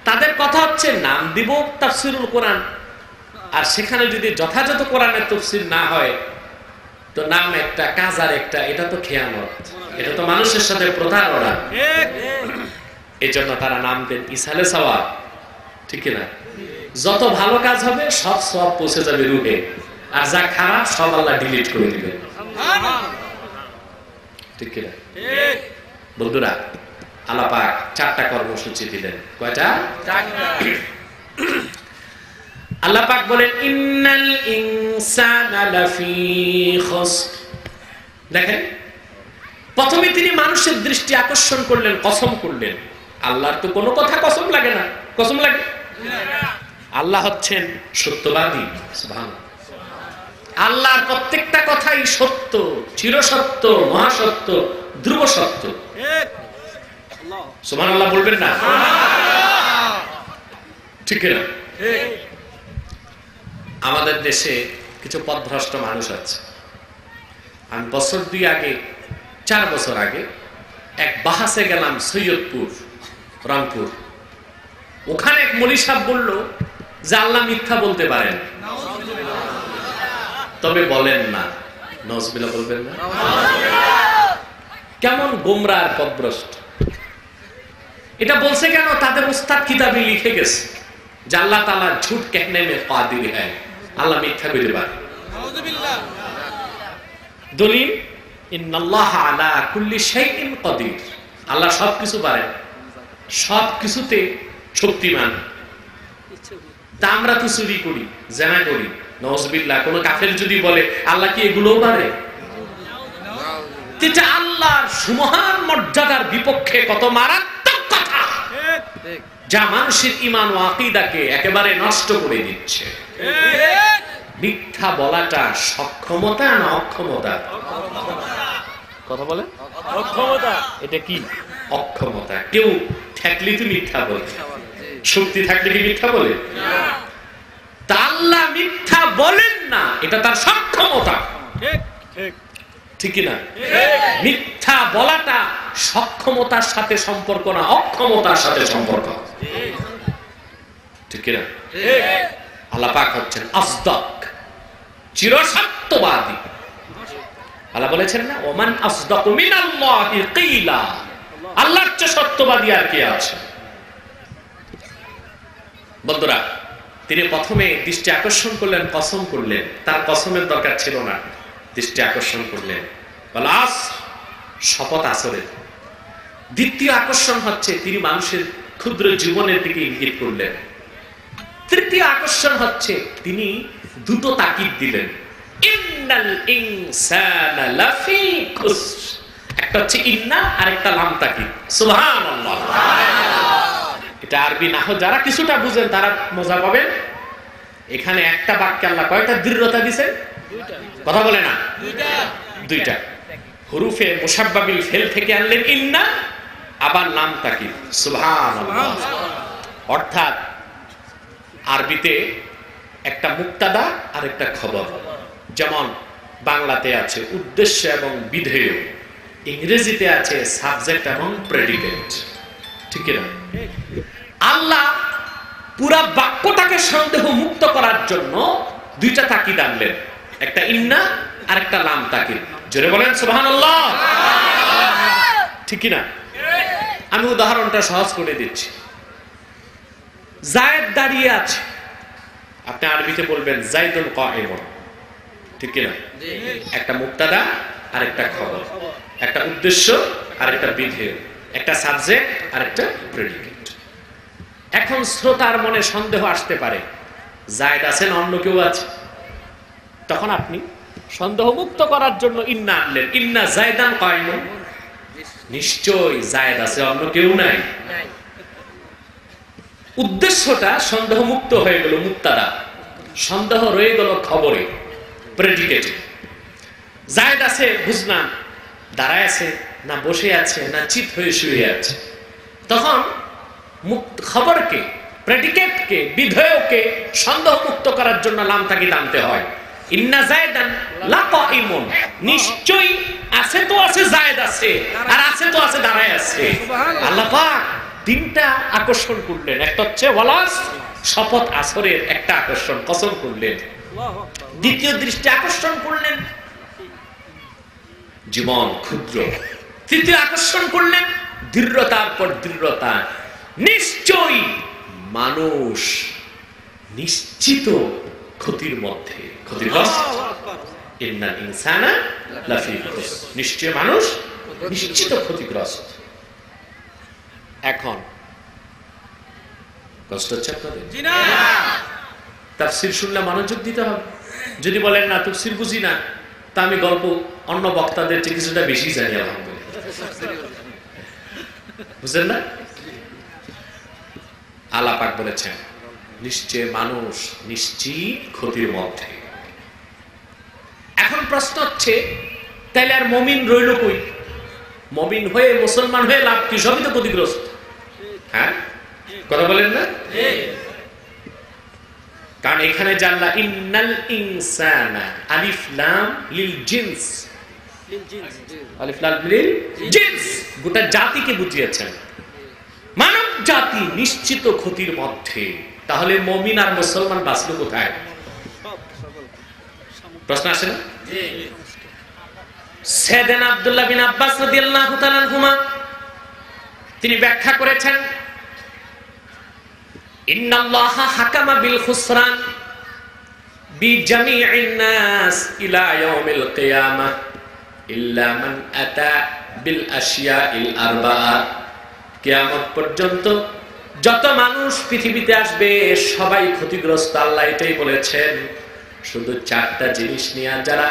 তাদের কথা হচ্ছে নাম দিব তাফসীরুল কোরআন, আর সেখানে যদি যথাযথ কোরআনের তাফসীর না হয়, তো নাম একটা, কাজ আর একটা। এটা তো খেয়ানত, এটা তো মানুষের সাথে প্রতারণা। এই জন্য তারা নাম দেন ইসালে সওয়াব, ঠিক না? যত ভালো কাজ হবে সব সওয়াব পৌঁছে যাবে রূহে, আর যা খারাপ সব আল্লাহ ডিলিট করে দিবে, ঠিক না? বন্ধুরা, আল্লাহ পাক 4টা কর্মসূচি দিলেন। কয়টা? 4টা। আল্লাহ পাক বলেন ইন্নাল ইনসানা লাফি খুসর। দেখেন, প্রথমে তিনি মানুষের দৃষ্টি আকর্ষণ করলেন, কসম করলেন। আল্লাহর তো কোনো কথা কসম লাগে না। কসম লাগে? আল্লাহ হচ্ছেন সত্যবাদী। সুবহানাল্লাহ। আল্লাহর প্রত্যেকটা কথাই সত্য, চিরসত্য, মহাসত্য, ধ্রুব সত্য। সুবহানাল্লাহ বলবেন না? ঠিক না? আমাদের দেশে কিছু পথভ্রষ্ট মানুষ আছে। আমি বছর 2 আগে, 4 বছর আগে এক বাহাসে গেলাম, সৈয়দপুর, রংপুর। ওখানে এক মৌলী সাহেব বলল যে আল্লাহ মিথ্যা বলতে পারেন, তবে বলেন না। নাউজুবিল্লাহ বলবেন না? কেমন গোমরা আর পথভ্রষ্ট! এটা বলছে কেন? তাদের উস্তাদ কিতাবে লিখে গেছে যে আল্লাহ তাআলা ঝুট कहने में कादिर है, আল্লাহ মিথ্যা বলতে পারে। নাউজুবিল্লাহ। দলিল ইন্নাল্লাহা আলা কুল্লি শাইইন কাদির, আল্লাহ সবকিছু পারেন, সবকিছুতে শক্তিমান। তা আমরা তো চুরি করি, জেনা করি, নওয়াজবিল্লাহ। কোন কাফের যদি বলে আল্লাহ কি এগুলোও পারে? এটা আল্লাহর সুমহান মর্যাদার বিপক্ষে কত মারাত্মক কথা, যা মানুষের ঈমান ও আকীদাকে একেবারে নষ্ট করে দিচ্ছে। মিথ্যা বলাটা সক্ষমতা না অক্ষমতা? কথা বলে অক্ষমতা। এটা কি? অক্ষমতা। কেউ ঠেকলে তো মিথ্যা বলে, শক্তি থাকলে কি মিথ্যা বলে? তা আল্লাহ মিথ্যা বলেন না, এটা তার সক্ষমতা। ঠিক না? মিথ্যা বলাটা সক্ষমতার সাথে সম্পর্ক না, অক্ষমতার সাথে সম্পর্ক। ঠিক না? আল্লাহ পাক হচ্ছেন আসদাক, চিরসত্যবাদী। আল্লাহ বলেছেন না, ওমান আসদাকু মিনাল্লাহি কিলা, আল্লাহর চেয়ে সত্যবাদী আর কে আছে? বন্ধুরা, তিনি প্রথমে দৃষ্টি আকর্ষণ করলেন, কসম করলেন। তার কসমের দরকার ছিল না, দৃষ্টি আকর্ষণ করলেন, বলে আস, শপথ আসরের। দ্বিতীয় আকর্ষণ হচ্ছে তিনি মানুষের ক্ষুদ্র জীবনের দিকে ইঙ্গিত করলেন। তৃতীয় আকর্ষণ হচ্ছে তিনি দুটো তাকিদ দিলেন, ইন্নাল ইনসানা লাফি খুসর। একটা হচ্ছে ইন্না আর একটা লাম তাকিদ। সুবহানাল্লাহ। এটা আরবি নাহু যারা কিছুটা বুঝেন তারা মজা পাবেন। এখানে একটা বাক্যে আল্লাহ কয়টা দৃঢ়তা দিয়েছেন? কথা বলে না, দুইটা। হুরুফে মুশাব্বাবিল ফেল থেকে আনলেন ইন্না, আবার লাম তাকিদ। সুবহানাল্লাহ। অর্থাৎ আরবিতে একটা মুক্তাদা আর একটা খবর, যেমন বাংলাতে আছে উদ্দেশ্য এবং বিধেয়, ইংরেজিতে আছে সাবজেক্ট এবং প্রেডিকেট। ঠিক না? আল্লাহ পুরা বাক্যটাকে সন্দেহ মুক্ত করার জন্য দুইটা তাকিদ আনলেন, একটা ইন্না আর একটা লাম তাকিদ। জোরে বলেন সুবহানাল্লাহ। ঠিক না? আমি উদাহরণটা সহজ করে দিচ্ছি। জায়েদ দাঁড়িয়ে আছে, আপনি আরবিতে বলবেন জাইদুন কায়িমুন। ঠিক না? একটা মুক্তাদা আর একটা খবর, একটা উদ্দেশ্য আর একটা বিধেয়, একটা সাবজেক্ট আর একটা প্রেডিকেট। এখন শ্রোতার মনে সন্দেহ আসতে পারে, জায়েদ আছেন অন্য কেউ আছে? তখন আপনি সন্দেহ মুক্ত করার জন্য ইন্না আনলেন, ইন্না জায়দান কায়িমুন। নিশ্চয়ই জায়েদ আছে, অন্য কেউ নাই। উদ্দেশ্যটা সন্দেহ মুক্ত হয়ে গেল মুক্তাদা, সন্দেহ রয়ে গেল খবরে, প্রেডিকেটে। জায়েদ আছে বুঝলাম, দাঁড়ায় আছে না বসে আছে না চিত হয়ে শুয়ে আছে। তখন খবরকে, প্রেডিকেটকে, বিধেয়কে সন্দেহ মুক্ত করার জন্য লাম তাকিদ আনতে হয়। ইন্না জায়দান লাকাইমুন, নিশ্চয়ই আছে তো আছে, জায়েদ আছে, আর আছে তো আছে, দাঁড়ায় আছে। আল্লাহ পাক তিনটা আকর্ষণ করলেন। একটা হচ্ছে ওয়ালাস, শপথ আসরের একটা আকর্ষণ, কসম করলেন। দ্বিতীয় দৃষ্টি আকর্ষণ করলেন, জীবন ক্ষুদ্র। তৃতীয় আকর্ষণ করলেন দৃঢ়তার পর দৃঢ়তা। নিশ্চয়ই মানুষ নিশ্চিত ক্ষতির মধ্যে, ক্ষতিগ্রস্ত। ইন্নাল ইনসানা লাফি খুসর, নিশ্চয় মানুষ নিশ্চিত ক্ষতিগ্রস্ত। এখন কষ্ট হচ্ছে আপনাদের? তাফসীর শুনলে মনোযোগ দিতে হবে। যদি বলেন না তাফসীর বুঝি না, তা আমি গল্প অন্য বক্তাদের চেয়ে কিছুটা বেশি জানি আলহামদুলিল্লাহ। বুঝলেন না? আল্লাহ পাক বলেছেন নিশ্চয় মানুষ নিশ্চিত ক্ষতির মধ্যে। এখন প্রশ্ন হচ্ছে, তাহলে আর মুমিন রইল কই? মুমিন হয়ে, মুসলমান হয়ে লাভ কি? সবই তো ক্ষতিগ্রস্ত। হ্যাঁ, কথা বলেন না? কারণ এখানে জানলা ইন্নাল ইনসানা, আলিফ লাম লিল জিনস, আলিফ লাম লিল জিনস, গোটা জাতিকে বুঝিয়েছেন। মানব জাতি নিশ্চিত ক্ষতির মধ্যে। তাহলে মুমিন আর মুসলমান বাঁচলো কোথায়? প্রশ্ন আসে না? সাইয়েদনা আব্দুল্লাহ বিন আব্বাস রাদিয়াল্লাহু তাআলা আনহুমা তিনি ব্যাখ্যা করেছেন, ইন্নাল্লাহা হাকামা বিল খুসরান বিজামি'in নাস ইলা ইয়াউমিল কিয়ামাহ ইল্লা মান আতা বিল আশিয়াইল আরবাআ। কিয়ামত পর্যন্ত যত মানুষ পৃথিবীতে আসবে সবাই ক্ষতিগ্রস্ত, আল্লাহ এটাই বলেছেন। শুধু 4টা জিনিস নিয়ে যারা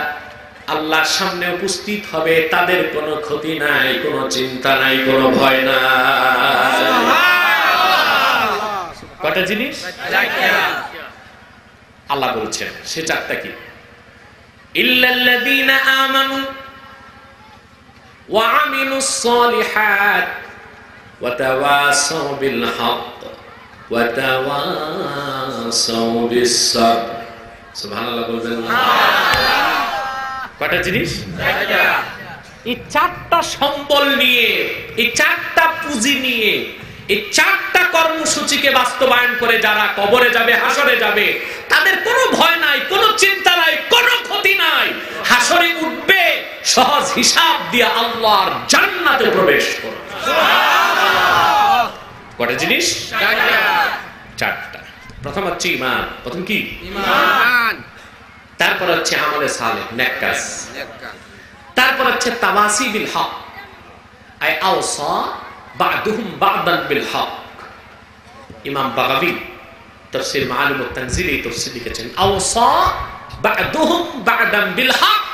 আল্লাহর সামনে উপস্থিত হবে তাদের কোনো ক্ষতি নাই, কোনো চিন্তা নাই, কোনো ভয় নাই। কয়টা জিনিস আল্লাহ বলছেন? সে 4টা কি? ইল্লাল্লাযীনা আমানু ওয়া আমিলুস সালিহাত ওয়া তাওয়াসাউ বিল হক ওয়া তাওয়াসাউ বিস সাবর। সুবহানাল্লাহ বলবেন না? কয়টা জিনিস? এই 4টা সম্বল নিয়ে, এই 4টা পুঁজি নিয়ে, এই 4টা কর্মসূচিকে বাস্তবায়ন করে যারা কবরে যাবে, হাসরে যাবে, তাদের কোনো ভয় নাই, কোনো চিন্তা নাই, কোনো ক্ষতি নাই। হাসরে উঠবে, সহজ হিসাব দিয়ে আল্লাহর জান্নাতে প্রবেশ করবে। কয়টা জিনিস? 4টা। প্রথম হচ্ছে ঈমান। প্রথম কি? ঈমান। তারপর হচ্ছে আমলে সালেহ, নেক কাজ। তারপর হচ্ছে তাওয়াসি বিল হক, আই আওসা বা'দুহুম বা'দান বিল হক। ইমাম বাগাবী তাফসীর মাআলিম ওয়াত তানজিল এই তাফসীর লিখেছেন, আওসা বা'দুহুম বা'দান বিল হক,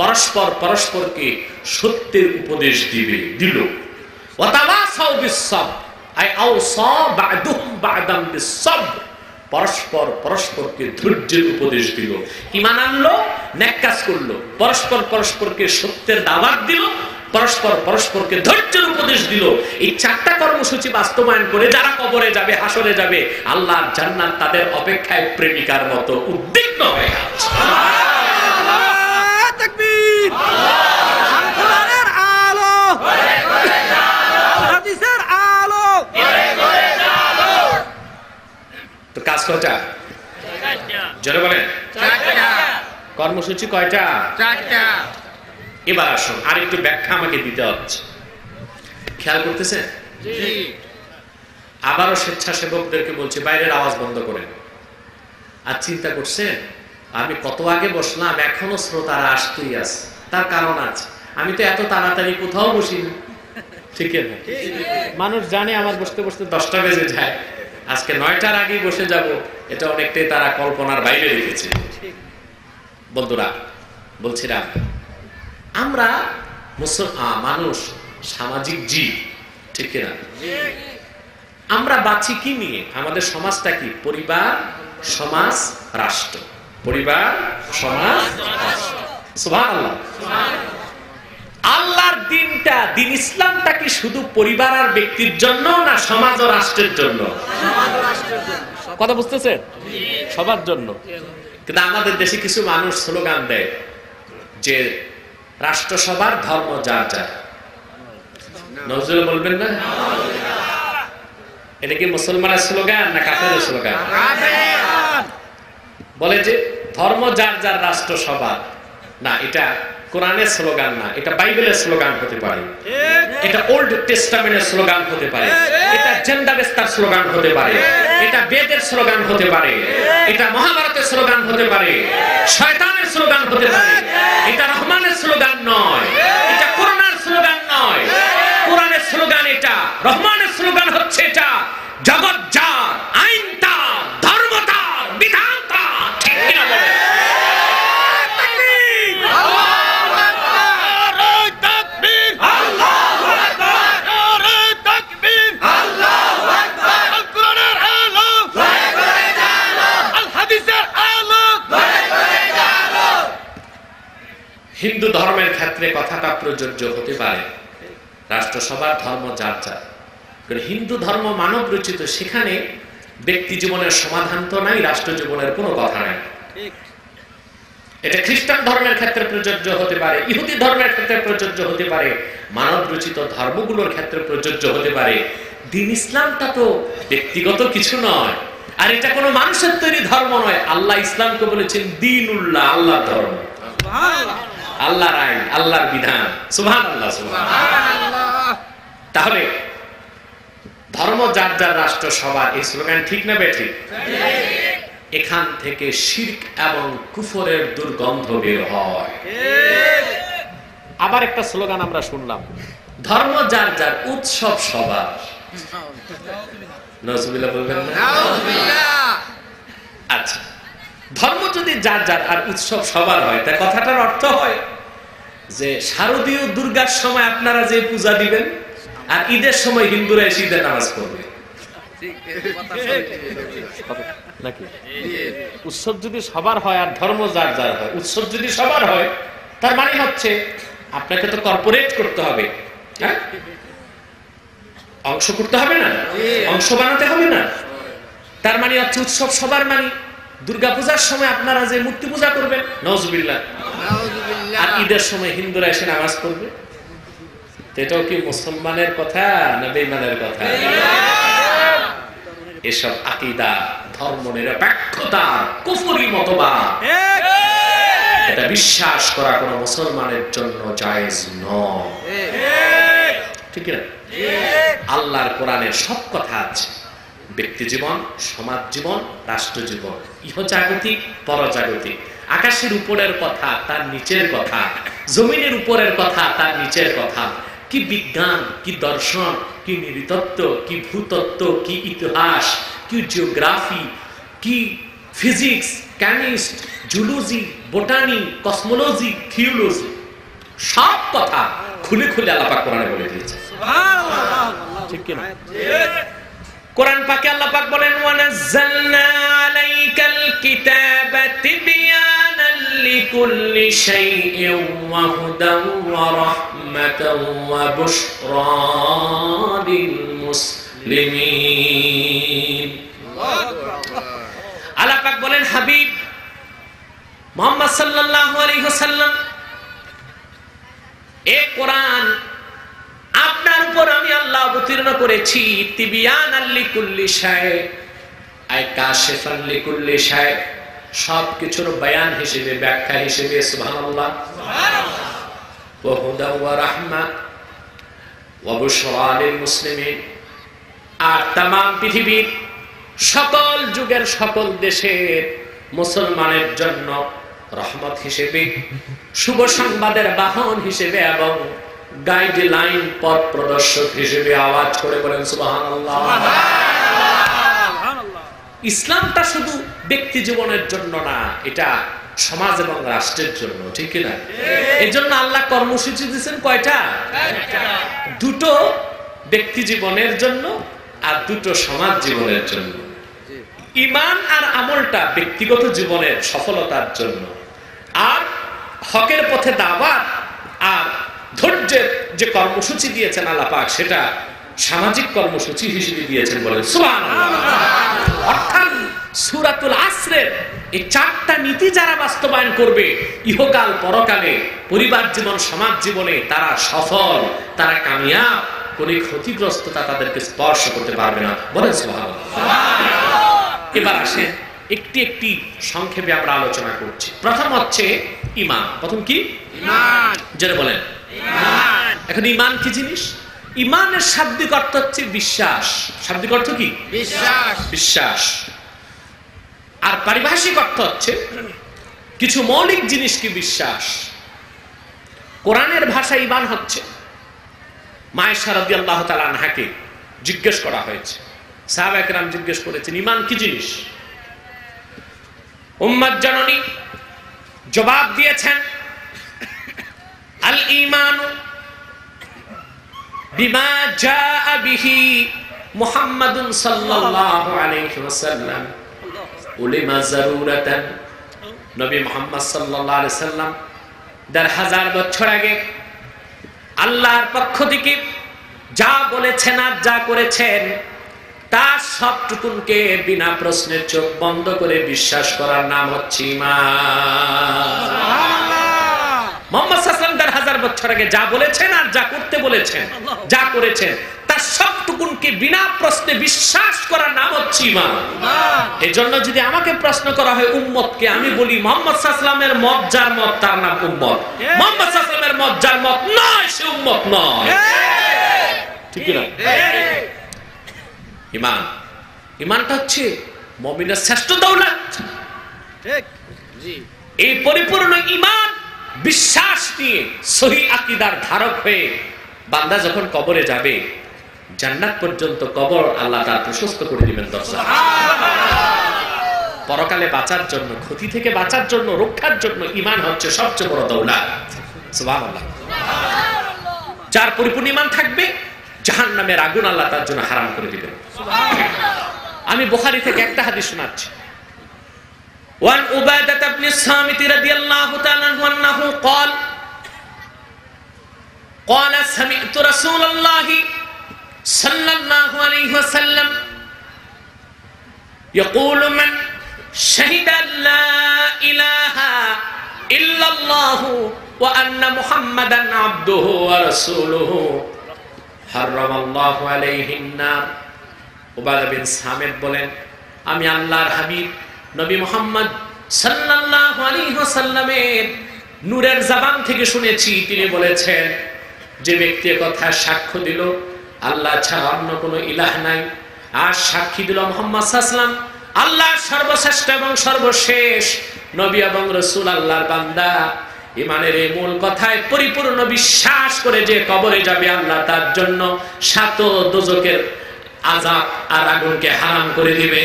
পরস্পর পরস্পরকে সত্যের উপদেশ দিল। ওয়া তাওয়াসাউ বিস সাবর, আই আওসা বা'দুহুম বা'দান বিস সাবর, পরস্পর পরস্পরকে ধৈর্যের উপদেশ দিল। ঈমান আনলো, নেক কাজ করলো, পরস্পর পরস্পরকে সত্যের দাওয়াত দিল, পরস্পর পরস্পরকে ধৈর্যের উপদেশ দিল। এই 4টা কর্মসূচি বাস্তবায়ন করে যারা কবরে যাবে, হাসরে যাবে, আল্লাহর জান্নাত তাদের অপেক্ষায় প্রেমিকার মতো উদ্বিগ্ন হয়ে আছে। তাকবীর! কোরআনের আলো, হাদিসের আলো। তো কাজ কয়টা? জোরে বলেন। 4টা। কর্মসূচি কয়টা? 4টা। এবার আসুন আরেকটু ব্যাখ্যা আমাকে দিতে হচ্ছে। খেয়াল করতেছেন? জি। আবারও স্বেচ্ছাসেবকদেরকে বলছে বাইরের আওয়াজ বন্ধ করেন। আর চিন্তা করছেন, আমি কত আগে বসলাম, এখনো শ্রোতারা আসতেই আছে। তার কারণ আছে, আমি তো এত তাড়াতাড়ি কোথাও বসি না। ঠিক না? মানুষ জানে আমার বসতে বসতে 10টা বেজে যায়, আজকে 9টার আগেই বসে যাব, এটা অনেকটাই তারা কল্পনার বাইরে রেখেছে। বন্ধুরা বলছিলাম, আমরা মানুষ সামাজিক জীব, ঠিক না? আমরা বাঁচি কি নিয়ে? আমাদের সমাজটা কি? পরিবার, সমাজ, রাষ্ট্র। পরিবার, সমাজ, রাষ্ট্র। সুবহানাল্লাহ। আল্লাহর দিনটা, দিন ইসলামটা কি শুধু পরিবার আর ব্যক্তির জন্য, না সমাজ ও রাষ্ট্রের জন্য? কথা বুঝতেছেন? সবার জন্য। কিন্তু আমাদের দেশে কিছু মানুষ স্লোগান দেয় যে রাষ্ট্র সবার, ধর্ম যার যার। নজরুল বলবেন না? এটা কি মুসলমানের স্লোগান না কাফেরের স্লোগান? বলে যে ধর্ম যার যার, রাষ্ট্র সবার। না, এটা কোরআনের স্লোগান না, এটা বাইবেলের স্লোগান হতে পারে, এটা ওল্ড টেস্টামেন্টের স্লোগান হতে পারে, এটা জেন্ডাবেস্তার স্লোগান হতে পারে, এটা বেদের স্লোগান হতে পারে, এটা মহাভারতের স্লোগান হতে পারে, শয়তানের স্লোগান হতে পারে। এটা রহমানের স্লোগান নয়, এটা কোরআনের স্লোগান নয়। কোরআনের স্লোগান এটা, রহমানের স্লোগান হচ্ছে এটা, জগৎ যার, আইন তার, ধর্ম তার, বিধান তার। ঠিক কিনা বলেন? হিন্দু ধর্মের ক্ষেত্রে কথাটা প্রযোজ্য হতে পারে, রাষ্ট্র সবার, ধর্ম যার যার। হিন্দু ধর্ম মানব রচিত, সেখানে ব্যক্তি জীবনের সমাধান তো নাই, রাষ্ট্র জীবনের কোনো কথা নাই। এটা খ্রিস্টান ধর্মের ক্ষেত্রে প্রযোজ্য হতে পারে, ইহুদি ধর্মের ক্ষেত্রে প্রযোজ্য হতে পারে, মানব রচিত ধর্মগুলোর ক্ষেত্রে প্রযোজ্য হতে পারে। দিন ইসলামটা তো ব্যক্তিগত কিছু নয়, আর এটা কোনো মানুষের তৈরি ধর্ম নয়। আল্লাহ ইসলামকে বলেছেন দীনুল্লাহ, আল্লাহর ধর্ম, আল্লাহর আইন, আল্লাহর বিধান। সুবহানাল্লাহ, সুবহানাল্লাহ। তাহলে ধর্ম যার যার, রাষ্ট্র সবার, এই স্লোগান ঠিক না বেঠিক? এখান থেকে শিরক এবং কুফরের দুর্গন্ধ বের হয়। আবার আবার একটা স্লোগান আমরা শুনলাম, ধর্ম যার যার, উৎসব সবার। নাউজুবিল্লাহ বলবেন না? আচ্ছা, ধর্ম যদি যার যার আর উৎসব সবার হয়, তা কথাটার অর্থ হয় যে শারদীয় দুর্গার সময় আপনারা যে পূজা দিবেন আর ঈদের সময় হিন্দুরা এসে ঈদের নামাজ পড়বে নাকি? উৎসব যদি সবার হয় আর ধর্ম যার যার হয়, উৎসব যদি সবার হয়, তার মানে হচ্ছে আপনাকে তো কর্পোরেট করতে হবে, হ্যাঁ, অংশ করতে হবে না, অংশ বানাতে হবে না। তার মানে হচ্ছে উৎসব সবার, মানে দুর্গা পূজার সময় আপনারা যে মূর্তি পূজা করবেন, নাউজুবিল্লাহ, আর ঈদের সময় হিন্দুরা এসে নামাজ পড়বে, এটাও কি মুসলমানের কথা না বেঈমানের কথা? এসব আকীদা, ধর্ম নিরপেক্ষতা, কুফরি মতবাদ, এটা বিশ্বাস করা কোনো মুসলমানের জন্য জায়েজ নয়, ঠিক না? আল্লাহর কোরআনে সব কথা আছে, ব্যক্তি জীবন, সমাজ জীবন, রাষ্ট্র জীবন, ইহজাগতিক পরজাগতিক, আকাশের উপরের কথা, তার নিচের কথা, জমিনের উপরের কথা, তার নিচের কথা, কি বিজ্ঞান, কি দর্শন, কি নৃতত্ত্ব, কি ভূতত্ত্ব, কি ইতিহাস, কি জিওগ্রাফি, কি physics, chemist, zoology, botany, cosmology, theology, সব কথা খুলে খুলে আল্লাহ পাক কোরআনে বলে দিয়েছে, ঠিক কি না? কোরআন পাকে আল্লাহ পাক বলেন, ওয়ানাজ্জালনা আলাইকাল কিতাবা তিবয়ানান লিকুল্লি শাইইন ওয়া হুদান ওয়া রাহমাতান ওয়া বুশরা লিল মুসলিমিন। আল্লাহ পাক বলেন, হাবিব মুহাম্মদ সাল্লাল্লাহু আলাইহি ওয়াসাল্লাম, এই কোরআন আপনার উপর আমি আল্লাহ অবতীর্ণ করেছি, তিবিয়ানাল লিকুল্লি শাই, আই কাশিফান লিকুল্লি শাই, সবকিছুর বয়ান হিসেবে, ব্যাখ্যা হিসেবে, সুবহানাল্লাহ, ওয়া হুদা ওয়া রাহমা ওয়া বুশরা লিল মুসলিমিন, আর तमाम পৃথিবীর সকল যুগের সকল দেশের মুসলমানের জন্য রহমত হিসেবে, শুভ সংবাদের বাহন হিসেবে এবং গাইডলাইন, পথ প্রদর্শক হিসেবে। আওয়াজ করে বলেন সুবহানাল্লাহ। ইসলামটা শুধু ব্যক্তি জীবনের জন্য না, এটা সমাজ এবং রাষ্ট্রের জন্য, ঠিক না? এর জন্য আল্লাহ কর্মসূচি দিয়েছেন কয়টা? দুটো ব্যক্তি জীবনের জন্য আর দুটো সমাজ জীবনের জন্য। ঈমান আর আমলটা ব্যক্তিগত জীবনের সফলতার জন্য, আর হকের পথে দাওয়াত আর ধৈর্যের যে কর্মসূচি দিয়েছেন আল্লাহ পাক, সেটা সামাজিক কর্মসূচি হিসেবে দিয়েছেন, বলেন সুবহানাল্লাহ। অর্থাৎ সূরাতুল আসরের এই চারটা নীতি যারা বাস্তবায়ন করবে, ইহকাল পরকালে, পরিবার জীবন, সমাজ জীবনে তারা সফল, তারা কামিয়াব, কোনো ক্ষতিগ্রস্ততা তাদেরকে স্পর্শ করতে পারবে না, বলেন সুবহানাল্লাহ। এবার আসেন একটি একটি সংক্ষেপে আমরা আলোচনা করছি। প্রথম হচ্ছে ঈমান। প্রথম কি? ঈমান। যারা বলেন ঈমান। এখন ঈমান কি জিনিস? ঈমানের শাব্দিক অর্থ হচ্ছে বিশ্বাস। শাব্দিক অর্থ কি? বিশ্বাস। বিশ্বাস। আর পারিভাষিক অর্থ হচ্ছে কিছু মৌলিক জিনিস কি বিশ্বাস। কোরআনের ভাষা ঈমান হচ্ছে, মা আয়েশা রাদিয়াল্লাহু তাআলা আনহাকে জিজ্ঞেস করা হয়েছে, সাহাবায়ে কেরাম জিজ্ঞেস করেছেন ঈমান কি জিনিস। উম্মত জননী জবাব দিয়েছেন, আল ঈমান বিমা জাআ বিহি মুহাম্মাদুন সাল্লাল্লাহু আলাইহি ওয়াসাল্লাম উলিমা যারুরাতান। নবী মুহাম্মদ সাল্লাল্লাহু আলাইহি ওয়াসাল্লাম ১০০০ বছর আগে আল্লাহর পক্ষ থেকে যা বলেছেন আর যা করেছেন, তার সবটুকুনকে বিনা প্রশ্নের চোখ বন্ধ করে বিশ্বাস করার নাম হচ্ছে ঈমান। মুহাম্মদ সাল্লাল্লাহু আলাইহি ওয়াসাল্লাম ১০০০ বছর আগে যা বলেছেন আর যা করতে বলেছেন, যা করেছেন, তার সবটুকুনকে বিনা প্রশ্নে বিশ্বাস করার নাম হচ্ছে ঈমান। এজন্য যদি আমাকে প্রশ্ন করা হয় উম্মতকে, আমি বলি মুহাম্মদ সাল্লাল্লাহু আলাইহি ওয়াসাল্লামের মত যার মত তার নাম উম্মত। মুহাম্মদ সাল্লাল্লাহু আলাইহি ওয়াসাল্লামের মত যার মত নয় সে উম্মত নয়, ঠিক না? ঈমান, ঈমানটা হচ্ছে মুমিনের শ্রেষ্ঠ দৌলত। ঠিক জি। এই পরিপূর্ণ ঈমান বিশ্বাস নিয়ে সহি আকীদার ধারক হয়ে বান্দা যখন কবরে যাবে, জান্নাত পর্যন্ত কবর আল্লাহ তার প্রশস্ত করে দিবেন দরজা। পরকালে বাঁচার জন্য, ক্ষতি থেকে বাঁচার জন্য, রক্ষার জন্য ঈমান হচ্ছে সবচেয়ে বড় দৌলত। সুবহানাল্লাহ। যার পরিপূর্ণ ঈমান থাকবে, জাহান্নামের আগুন আল্লাহ তার জন্য হারাম করে দিবেন। আমি বুখারী থেকে একটা হাদিস শোনাচ্ছি। ওয়ান উবাদাহ ইবনে সামিত রাদিয়াল্লাহু তাআলা আনহু قال قال سمعت رسول الله صلى الله عليه وسلم يقول من شهد لا إله إلا الله وأن محمدا عبده ورسوله حرم الله عليه النار। উবাদা বিন সামিত বলেন, আমি আল্লাহর হাবিব নবী মুহাম্মদ সাল্লাল্লাহু আলাইহি ওয়াসাল্লামের নূরের জবান থেকে শুনেছি, তিনি বলেছেন, যে ব্যক্তি কথা সাক্ষ্য দিল আল্লাহ ছাড়া অন্য কোনো ইলাহ নাই, আর সাক্ষী দিল মুহাম্মদ সাল্লাল্লাহু আলাইহি ওয়াসাল্লাম আল্লাহর সর্বশ্রেষ্ঠ এবং সর্বশেষ নবী এবং রাসূল, আল্লাহর বান্দা, ঈমানের এই মূল কথায় পরিপূর্ণ বিশ্বাস করে যে কবরে যাবে, আল্লাহ তার জন্য 7 দোজখের আযাব আর আগুনকে হারাম করে দিবে।